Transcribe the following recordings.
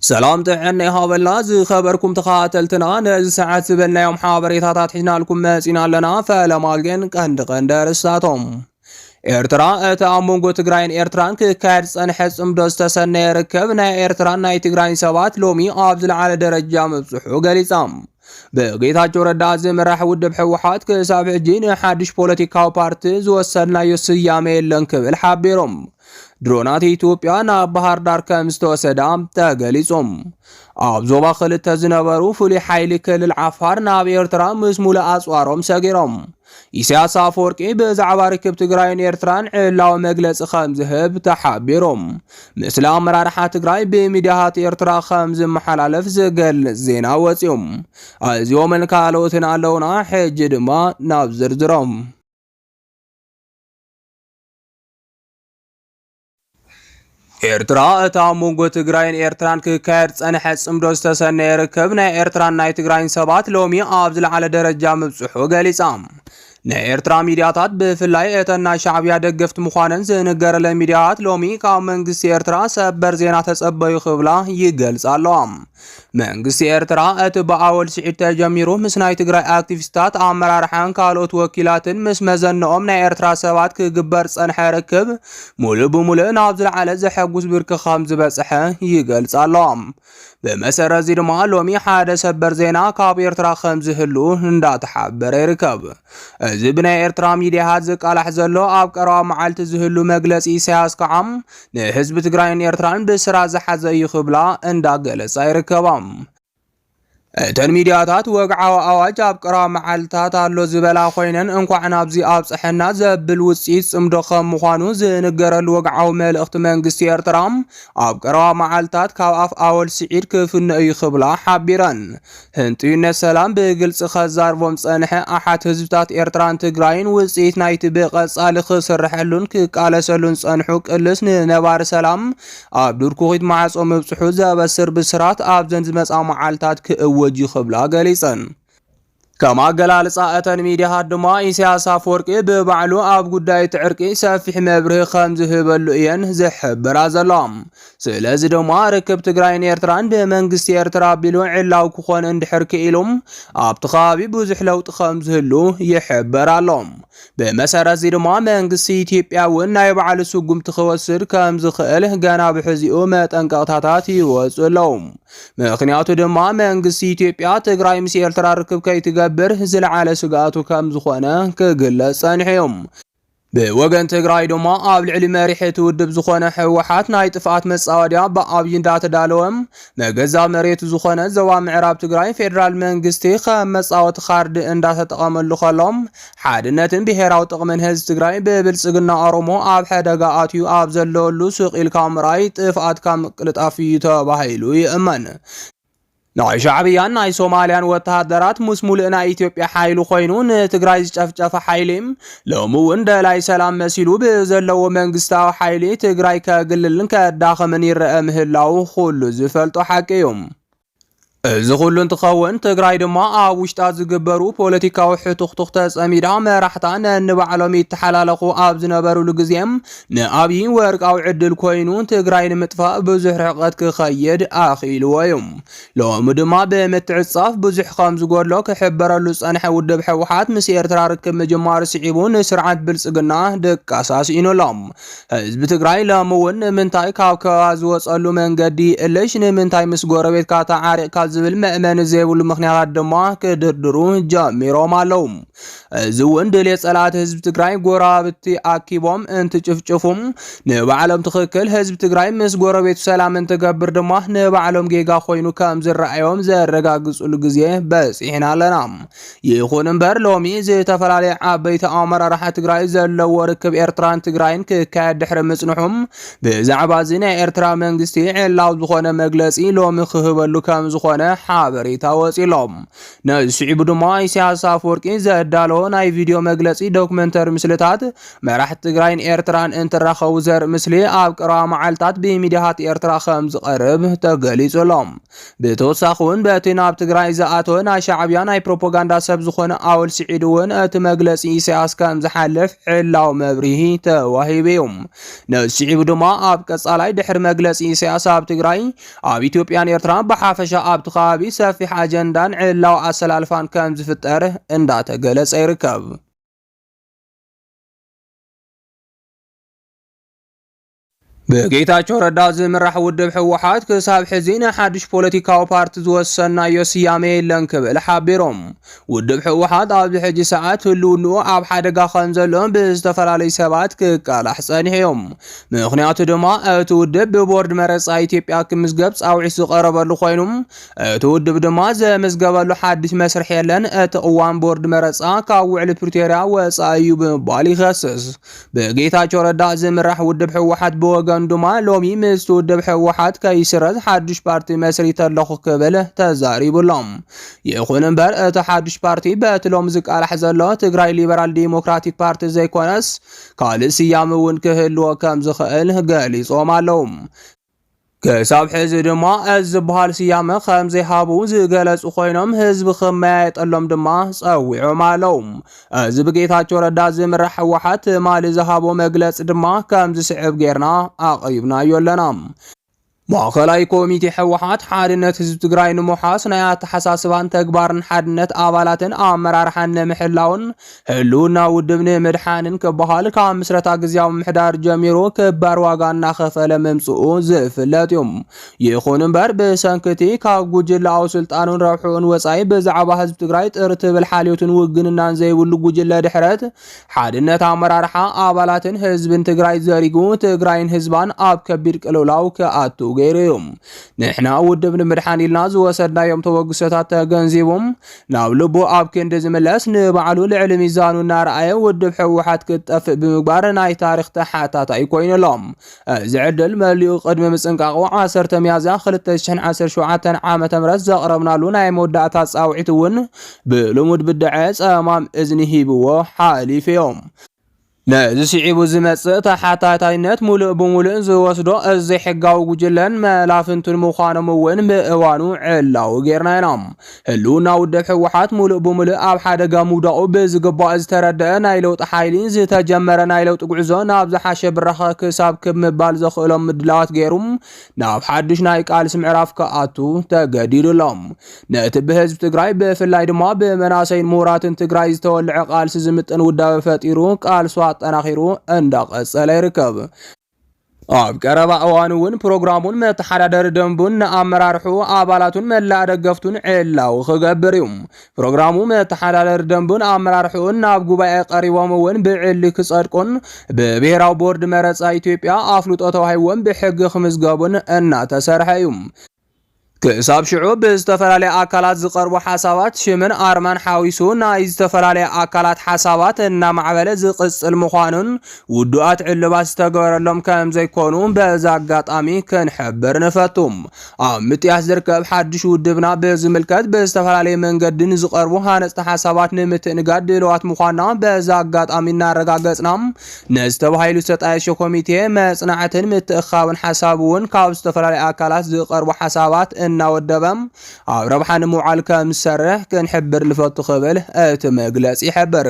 سلام تعني هابلنا زي خبركم تخاتلتنا نز ساعات سبلنا يوم حابريتات حجنا لكم ماسينا لنا فلمالجن قندر رساتهم إيرترا تأمونغو تقراين إيرتران كارس أنحس امدوستسن يركبنا إيرتران ناي تقراين سوات لومي آبزل على درجة مبسوحو قليسام بقيتاچو ردا زمراح ودب حوحات كسابع جين حادش بوليتيكاو بارتيز وصلنا يسيامي የለን ክብል ሓቢሮም ድሮናት ኢትዮጵያ ናብ ባህር ዳር ከም ዝተወሰዳም ተገሊጾም ኣብ ዞባ ክልተ ዝነበሩ ፍሉይ ሓይሊ ክልል ዓፋር ናብ ኤርትራ ምስ ሙሉእ ኣጽዋሮም ሰጊሮም ኢሳያስ አፈወርቂ በዛዕባ ርክብ ትግራይን ኤርትራን ዕላው መግለጽ ከም ዝህብ ተሓቢሮም ምስለ ኣመራርሓ ትግራይ በሚድያታት ኤርትራ ከም ዝመሓላለፍ ዝገልጽ ዜና ወጽዮም ኣዝዮምን ካልኦትን ኣለውና ሕጂ ድማ ናብ ዝርዝሮም ኤርትራ እታ ሞንጎ ትግራይን ኤርትራን ክካየድ ጸንሐ ጽምዶ ዝተሰነየ ርክብ ናይ ኤርትራን ናይ ትግራይን ሰባት ሎሚ ኣብ ዝለዓለ ደረጃ ምብጽሑ ገሊጻም ኤርትራ ሚዲያታት በፍላይ እተና ሻዕቢያ ደገፍት ምዃነን ዝነገረለ ሚዲያታት ሎሚ ካብ መንግስት ኤርትራ ሰበር ዜና ተጸበዩ ክብላ ይገልጻሉ መንግስት ኤርትራ እት በአወል ስዒድ ተጀሚሩ ምስ ናይ ትግራይ አክቲቪስታት አመራርሓን ካልኦት ወኪላትን ምስ መዘነኦም ናይ ኤርትራ ሰባት ክግበር ጸንሐ ርክብ ሙሉእ ብሙሉእ ናብ ዝለዓለ ዘሐጉስ ብርኪ ከም ዝበጽሐ ይገልጻሉ በመሰረዚ ድማ ሎሚ ሓደ ሰበር ዜና ካብ ኤርትራ ከም ዝህሉ እንዳተሓበረ ይርከብ እዚ ብናይ ኤርትራ ሚዲያታት ዝቃላሕ ዘሎ ኣብ ቀረባ መዓልቲ ዝህሉ መግለጺ ኢሳያስ ከዓም ንህዝቢ ትግራይን ኤርትራን ብስራ ዝሓዘ ይኽብላ እንዳገለጸ ይርከባም እተን ሚዲያታት ወግዓዊ ኣዋጅ ኣብ ቀረባ መዓልትታት ኣሎ ዝበላ ኮይነን እንኳዕ ናብዚ ኣብጽሕና ዘብል ውጽኢት ጽምዶ ከም ምዃኑ ዝንገረሉ ወግዓዊ መልእኽቲ መንግስቲ ኤርትራ ኣብ ቀረባ መዓልትታት ካብ ኣፍ ኣወል ስዒድ ክፍንኡ ይኽብላ ሓቢረን ህንጥዩነት ሰላም ብግልጽ ከዛርቦም ጸንሐ ኣሓት ህዝብታት ኤርትራን ትግራይን ውጽኢት ናይቲ ብቐጻሊ ክስርሐሉን ክቃለሰሉን ጸንሑ ቅልስ ንነባሪ ሰላም ኣብ ዱርኩኺት ማዕጾ ምብጽሑ ዘበስር ብስራት ኣብ ዘንድ ዝመጻ መዓልትታት ክእወ خبلا قليسن كما قال لصاءتن ميدياات دما ኢሳያስ አፈወርቂ በባዕሉ ኣብ ጉዳይ ትዕርቂ ሰፊሕ መብርህ ከም ዝህበሉ እየን ዝሕብር ዘሎም ስለዚ ደማ ርክብ ትግራይን ኤርትራን በመንግስት ኤርትራ ቢሉ ዕላው ክኾን እንድሕር ክኢሎም ኣብቲ ከባቢ ብዙሕ ለውጥ ከም ዝህሉ ይሕብር ኣሎም በመሰረት ድማ መንግስት ኢትዮጵያ ወናይ ባዕሉ ስጉምቲ ክወስድ ከም ዝኽእል ገና ብሕዚኡ መጠንቀቕታታት ይወጽሎም ምክንያቱ ድማ መንግስት ኢትዮጵያ ትግራይ ምስ ኤርትራ ርክብ ከይትገብር ዝለዓለ ስጋቱ ከም ዝኾነ ክግለጽ ጸንሕዮም በወገን ትግራይ ደማ ኣብ ልዕሊ መሪሕት ውድብ ዝኾነ ህወሓት ናይ ጥፋት መጻወድያ በአብይ እንዳተዳለወም መገዛ መሬት ዝኾነ ዘዋ ምዕራብ ትግራይ ፌደራል መንግስቲ ከም መጻወት ካርድ እንዳተጠቀመሉ ከሎም ሓድነትን ብሄራዊ ጥቅምን ህዝቢ ትግራይ በብልጽግና ኦሮሞ ኣብ ሓደጋ ኣትዩ ኣብ ዘለሉ ሱቂል ካምራይ ጥፋት ከም ቅልጣፍ ተባሂሉ ይእመን ናይ ሻዕቢያን ናይ ሶማሊያን ወተሃደራት ሙስሙልእና ኢትዮጵያ ሓይሉ ኮይኑ ንትግራይ ዝጨፍጨፈ ሓይሊም ሎሚ ወንደላይ ሰላም መሲሉ ብዘለዎ መንግስታዊ ሓይሊ ትግራይ ከግልልን ከዳኸምን ይረአ ምህላው ሁሉ ዝፈልጦ ሓቂዮም እዚ ሁሉ እንትኸውን ትግራይ ድማ ኣብ ውሽጣ ዝግበሩ ፖለቲካዊ ሕቱኽቱኽ ተጸሚዳ መራሕታ ነንባዕሎም ይተሓላለኹ ኣብ ዝነበሩሉ ግዜም ንኣብይ ወርቃዊ ዕድል ኮይኑ ትግራይ ንምጥፋእ ብዙሕ ርሕቀት ክኸይድ ኣኺልዎ እዮም ሎሚ ድማ ብምትዕጻፍ ብዙሕ ከም ዝጎድሎ ክሕበረሉ ጸንሐ ውድብ ሕወሓት ምስ ኤርትራ ርክብ ምጅማር ስዒቡ ንስርዓት ብልጽግና ድቃሳስ ኢኖሎም ህዝቢ ትግራይ ሎሚ እውን ንምንታይ ካብ ከባቢ ዝወጸሉ መንገዲ እልሽ ንምንታይ ምስ ጎረቤትካ ተዓሪቕካ ዝብል መእመን ዘይብሉ ምኽንያታት ድማ ክድርድሩ ጀሚሮም ኣለው እዚ እውን ድሌ ጸላት ህዝቢ ትግራይ ጎራብቲ ኣኪቦም እንትጭፍጭፉም ንባዕሎም ትኽክል ህዝቢ ትግራይ ምስ ጎረቤቱ ሰላም እንትገብር ድማ ንባዕሎም ጌጋ ኮይኑ ከም ዝረኣዮም ዘረጋግጹሉ ግዜ በጺሕና ኣለና ይኹን እምበር ሎሚ ዝተፈላለየ ዓበይቲ ኣመራርሓ ትግራይ ዘለዎ ርክብ ኤርትራን ትግራይን ክካየድ ድሕሪ ምጽንሖም ብዛዕባ እዚ ናይ ኤርትራ መንግስቲ ዕላው ዝኾነ መግለጺ ሎሚ ክህበሉ ከም ዝኾነ ዝኾነ ሓበሬታ ወፂሎም ነስዒቡ ድማ ኢሳያስ አፈወርቂ ዘዳለዎ ናይ ቪድዮ መግለፂ ዶክመንተሪ ምስልታት መራሕቲ ትግራይን ኤርትራን እንትራኸቡ ዘርኢ ምስሊ ኣብ ቀረባ መዓልታት ብሚድያታት ኤርትራ ከም ዝቐርብ ተገሊጹሎም ብተወሳኺ እውን በቲ ናብ ትግራይ ዝኣተወ ናይ ሻዕብያ ናይ ፕሮፓጋንዳ ሰብ ዝኾነ ኣወል ስዒድ እውን እቲ መግለፂ ኢሳያስ ከም ዝሓልፍ ዕላው መብርሂ ተዋሂቡ እዩ ነስዒቡ ድማ ኣብ ቀጻላይ ድሕሪ መግለፂ ኢሳያስ ኣብ ትግራይ ኣብ ኢትዮጵያን ኤርትራን ብሓፈሻ ኣብቲ ከባቢ ሰፊሕ ኣጀንዳን ዕላው ኣሰላልፋን ከም ዝፍጠር እንዳተገለጸ ይርከብ በጌታቸው ረዳ ዝምራሕ ውድብ ሕወሓት ክሳብ ሕዚ ንሓድሽ ፖለቲካዊ ፓርቲ ዝወሰናዮ ስያሜ የለን ክብል ሓቢሮም ውድብ ሕወሓት ኣብዚ ሕጂ ሰዓት ህልውንኡ ኣብ ሓደጋ ከም ዘሎ ብዝተፈላለዩ ሰባት ክቃላሕ ጸኒሖም ምክንያቱ ድማ እቲ ውድብ ብቦርድ መረፃ ኢትዮጵያ ክምዝገብ ጻውዒት ዝቐረበሉ ኮይኑ እቲ ውድብ ድማ ዘምዝገበሉ ሓድሽ መስርሕ የለን እቲ እዋን ቦርድ መረፃ ካብ ውዕሊ ፕሪቶሪያ ወፃኢ ብምባል ይኸስስ በጌታቸው ረዳ ዝምራሕ ውድብ ሕወሓት ብወገ ድማ ሎሚ ምስ ውድብ ሕወሓት ከይስረዝ ሓድሽ ፓርቲ መስሪት ኣለኹ ክብል ተዛሪቡሎም ይኹን እምበር እቲ ሓድሽ ፓርቲ በቲ ሎሚ ዝቃላሕ ዘሎ ትግራይ ሊበራል ዲሞክራቲክ ፓርቲ ዘይኮነስ ካልእ ስያመ እውን ክህልዎ ከም ዝኽእል ገሊጾም ኣለዉ ክሳብ ሕዚ ድማ እዚ ዝበሃል ስያመ ከም ዘይሃቡ ዝገለጹ ኮይኖም ህዝቢ ክመያየጠሎም ድማ ጸዊዖም ኣለዉ እዚ ብጌታቸው ረዳ ዝምራሕ ሕወሓት ማሊ ዝሃቦ መግለፂ ድማ ከም ዝስዕብ ጌርና ኣቕሪብናዮ ኣለና ማእከላይ ኮሚቴ ሕወሓት ሓድነት ህዝቢ ትግራይ ንምሓስ ናይ ኣተሓሳስባን ተግባርን ሓድነት ኣባላትን ኣመራርሓን ንምሕላውን ህልውና ውድብ ንምድሓንን ክበሃል ካብ ምስረታ ግዝያዊ ምሕዳር ጀሚሩ ክባር ዋጋ እናኸፈለ መምጽኡ ዝፍለጥ እዩ ይኹን እምበር ብሰንክቲ ካብ ጉጅላዊ ስልጣኑን ረብሑን ወፃኢ ብዛዕባ ህዝቢ ትግራይ ጥር ትብል ሓልዮትን ውግንናን ዘይብሉ ጉጅለ ድሕረት ሓድነት ኣመራርሓ ኣባላትን ህዝብን ትግራይ ዘሪጉ ትግራይን ህዝባን ኣብ ከቢድ ቅልውላው ክኣቱ ገይሮም ንሕና ውድብ ንምድሓን ኢልና ዝወሰድናዮም ተወግሶታት ተገንዚቦም ናብ ልቡ ኣብ ክንዲ ዝምለስ ንባዕሉ ልዕሊ ሚዛኑ እናረኣየ ውድብ ሕወሓት ክጠፍእ ብምግባር ናይ ታሪክ ተሓታታይ ኮይኑሎም እዚ ዕድል መሊኡ ቅድሚ ምፅንቃቑ 10 ሚያዝያ 2017 ዓ.ም ዘቕረብናሉ ናይ መወዳእታ ጻውዒት እውን ብልሙድ ብድዐ ጸማም እዝኒ ሂብዎ ሓሊፍ እዮም ነዚ ስዒቡ ዝመጽእ ተሓታታይነት ሙሉእ ብሙሉእ ዝወስዶ እዚ ሕጋዊ ጉጅለን መላፍንቱን ምዃኖም እውን ብእዋኑ ዕላው ጌርና ኢና ህልውና ውድብ ሕወሓት ሙሉእ ብሙሉእ ኣብ ሓደጋ ምውዳቑ ብዝግባእ ዝተረድአ ናይ ለውጢ ሓይሊ ዝተጀመረ ናይ ለውጢ ጉዕዞ ናብ ዝሓሸ ብራኸ ክሳብ ክምባል ዘኽእሎም ምድላዋት ገይሩ ናብ ሓድሽ ናይ ቃልሲ ምዕራፍ ክኣቱ ተገዲዱሎም ነቲ ብህዝቢ ትግራይ ብፍላይ ድማ ብመናሰይን ምሁራትን ትግራይ ዝተወልዐ ቃልሲ ዝምጥን ውዳበ ፈጢሩ ቃልሱ አጠናኺሩ እንዳቀጸለ ይርከብ ኣብ ቀረባ እዋን እውን ፕሮግራሙን መተሓዳደሪ ደንቡን ንኣመራርሑ ኣባላቱን መላእ ደገፍቱን ዕላው ክገብር እዩ ፕሮግራሙ መተሓዳደሪ ደንቡን ኣመራርሑን ናብ ጉባኤ ቀሪቦም እውን ብዕሊ ክጸድቁን ብብሔራዊ ቦርድ መረፃ ኢትዮጵያ ኣፍልጦ ተዋሂቦም ብሕጊ ክምዝገቡን እናተሰርሐ እዩ ክሳብ ሽዑ ብዝተፈላለየ ኣካላት ዝቐርቡ ሓሳባት ሽምን ኣርማን ሓዊሱ ናይ ዝተፈላለየ ኣካላት ሓሳባት እናማዕበለ ዝቕጽል ምዃኑን ውዱኣት ዕልባት ዝተገበረሎም ከም ዘይኮኑ በዛ ኣጋጣሚ ክንሕብር ንፈቱም ኣብ ምጥያስ ዝርከብ ሓድሽ ውድብና ብዝምልከት ብዝተፈላለየ መንገድን ዝቐርቡ ሃነፅቲ ሓሳባት ንምትእንጋድ ድልዋት ምዃና በዛ ኣጋጣሚ እናረጋገጽና ነዝተባሂሉ ዝተጣየሸ ኮሚቴ መጽናዕትን ምትእኻብን ሓሳብ እውን ካብ ዝተፈላለዩ ኣካላት ዝቐርቡ ሓሳባት እናወደበም ኣብ ረብሓ ንምውዓል ከም ዝሰርሕ ክንሕብር ልፈቱ ክብል እቲ መግለፂ ይሕብር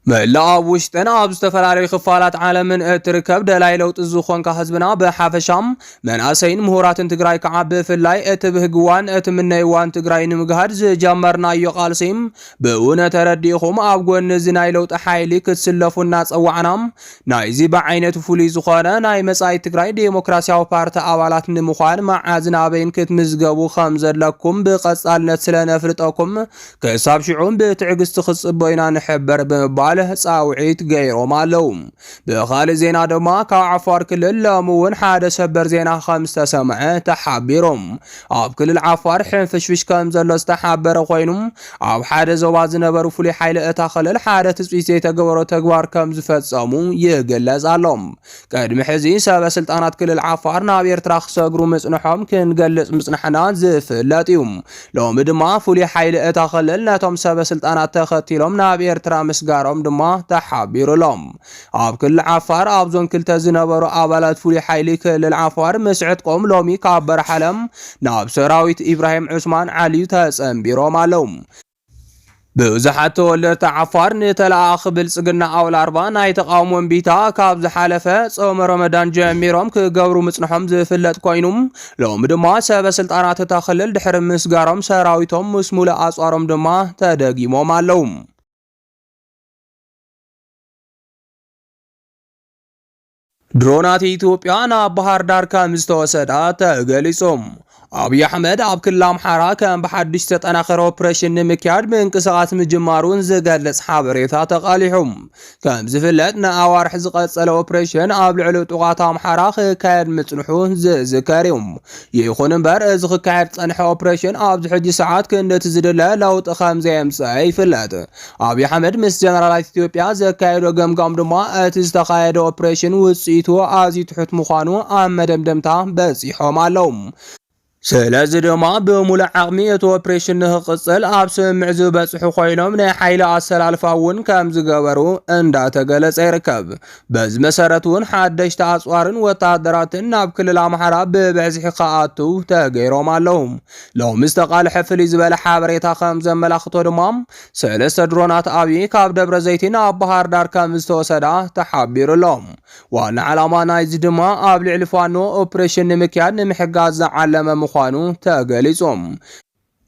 መላእ ኣብ ውሽጥን ኣብ ዝተፈላለዩ ክፋላት ዓለምን እትርከብ ደላይ ለውጢ ዝኾንካ ህዝብና ብሓፈሻም መናእሰይን ምሁራትን ትግራይ ከዓ ብፍላይ እቲ ብህግዋን እቲ ምነይዋን ትግራይ ንምግሃድ ዝጀመርናዮ ቃልሲም ብእውነ ተረዲእኹም ኣብ ጎኒ እዚ ናይ ለውጢ ሓይሊ ክትስለፉ እናፀዋዕናም ናይዚ ብዓይነቱ ፍሉይ ዝኾነ ናይ መጻኢ ትግራይ ዴሞክራሲያዊ ፓርቲ ኣባላት ንምዃን መዓዝን ኣበይን ክትምዝገቡ ከም ዘለኩም ብቐጻልነት ስለነፍልጠኩም ክሳብ ሽዑም ብትዕግስቲ ክጽበዩ ኢና ንሕበር ብምባል ብምባል ጻውዒት ገይሮም ኣለው። ብኻልእ ዜና ድማ ካብ ዓፋር ክልል ሎሚ እውን ሓደ ሰበር ዜና ከም ዝተሰምዐ ተሓቢሮም። ኣብ ክልል ዓፋር ሕንፍሽፍሽ ከም ዘሎ ዝተሓበረ ኮይኑ ኣብ ሓደ ዞባ ዝነበሩ ፍሉይ ሓይሊ እታ ክልል ሓደ ትጽቢት ዘይተገበሮ ተግባር ከም ዝፈጸሙ ይግለጽ ኣሎ። ቅድሚ ሕዚ ሰበስልጣናት ክልል ዓፋር ናብ ኤርትራ ክሰግሩ ምጽንሖም ክንገልጽ ምጽናሕና ዝፍለጥ እዩ። ሎሚ ድማ ፍሉይ ሓይሊ እታ ክልል ነቶም ሰበስልጣናት ተኸቲሎም ናብ ኤርትራ ምስጋሮም ድማ ተሓቢሩሎም። ኣብ ክልል ዓፋር ኣብ ዞን 2 ዝነበሩ ኣባላት ፍሉይ ሓይሊ ክልል ዓፋር ምስ ዕጥቆም ሎሚ ካብ በረሓለም ናብ ሰራዊት ኢብራሂም ዑስማን ዓልዩ ተጸንቢሮም ኣለው። ብዙሓት ተወለድቲ ዓፋር ንተለኣኺ ብልጽግና ኣውል 40 ናይ ተቃውሞ እምቢታ ካብ ዝሓለፈ ጾም ረመዳን ጀሚሮም ክገብሩ ምጽንሖም ዝፍለጥ ኮይኑ ሎሚ ድማ ሰበስልጣናት እታ ክልል ድሕሪ ምስጋሮም ሰራዊቶም ምስ ሙሉእ ኣጽዋሮም ድማ ተደጊሞም ኣለው። ድሮናት ኢትዮጵያ ናብ ባህር ዳር ከም ዝተወሰዳ ተገሊጾም። አብይ አሕመድ ኣብ ክልል አምሓራ ከም ብሓድሽ ተጠናኸረ ኦፕሬሽን ንምክያድ ምንቅስቓስ ምጅማሩን ዝገልጽ ሓበሬታ ተቃሊሑም። ከም ዝፍለጥ ንኣዋርሕ ዝቐጸለ ኦፕሬሽን ኣብ ልዕሊ ጡቓት አምሓራ ክካየድ ምጽንሑ ዝዝከር እዩ። ይኹን እምበር እዚ ክካየድ ጸንሐ ኦፕሬሽን ኣብዚ ሕጂ ሰዓት ክንደቲ ዝድለ ለውጢ ከም ዘየምጽአ ይፍለጥ። አብይ አሕመድ ምስ ጀነራላት ኢትዮጵያ ዘካየዶ ገምጋም ድማ እቲ ዝተኻየደ ኦፕሬሽን ውጽኢቱ ኣዝዩ ትሑት ምዃኑ ኣብ መደምደምታ በጺሖም ኣለው። ስለዚ ድማ ብሙሉእ ዓቕሚ እቲ ኦፕሬሽን ንኽቕጽል ኣብ ስምምዕ ዝበጽሑ ኮይኖም ናይ ሓይሊ ኣሰላልፋ እውን ከም ዝገበሩ እንዳተገለጸ ይርከብ። በዚ መሰረት እውን ሓደሽቲ ኣጽዋርን ወታደራትን ናብ ክልል ኣምሓራ ብብዝሒ ከኣቱ ተገይሮም ኣለው። ሎሚ ዝተቃልሐ ፍልይ ዝበለ ሓበሬታ ከም ዘመላኽቶ ድማ 3 ድሮናት ኣብይ ካብ ደብረ ዘይቲ ናብ ባህር ዳር ከም ዝተወሰዳ ተሓቢሩሎም። ዋና ዓላማ ናይዚ ድማ ኣብ ልዕሊ ፋኖ ኦፕሬሽን ንምክያድ ንምሕጋዝ ዝዓለመ ምዃኑ ተገሊጾም።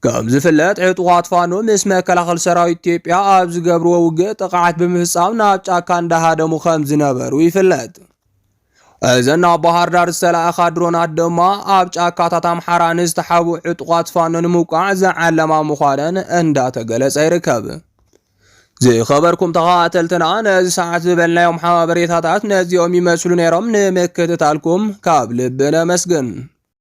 ከም ዝፍለጥ ዕጡቓት ፋኖ ምስ መከላኸሊ ሰራዊት ኢትዮጵያ ኣብ ዝገብርዎ ውግእ ጥቃዓት ብምፍጻም ናብ ጫካ እንዳሃደሙ ከም ዝነበሩ ይፍለጥ። እዘን ኣብ ባህር ዳር ዝተለኣኻ ድሮናት ድማ ኣብ ጫካታት ኣምሓራ ንዝተሓቡ ዕጡቓት ፋኖ ንምውቃዕ ዝዓለማ ምዃነን እንዳተገለጸ ይርከብ። ዝኸበርኩም ተኸታተልትና ነዚ ሰዓት ዝበልናዮም ሓበሬታታት ነዚኦም ይመስሉ ነይሮም። ንምክትታልኩም ካብ ልቢ ነመስግን።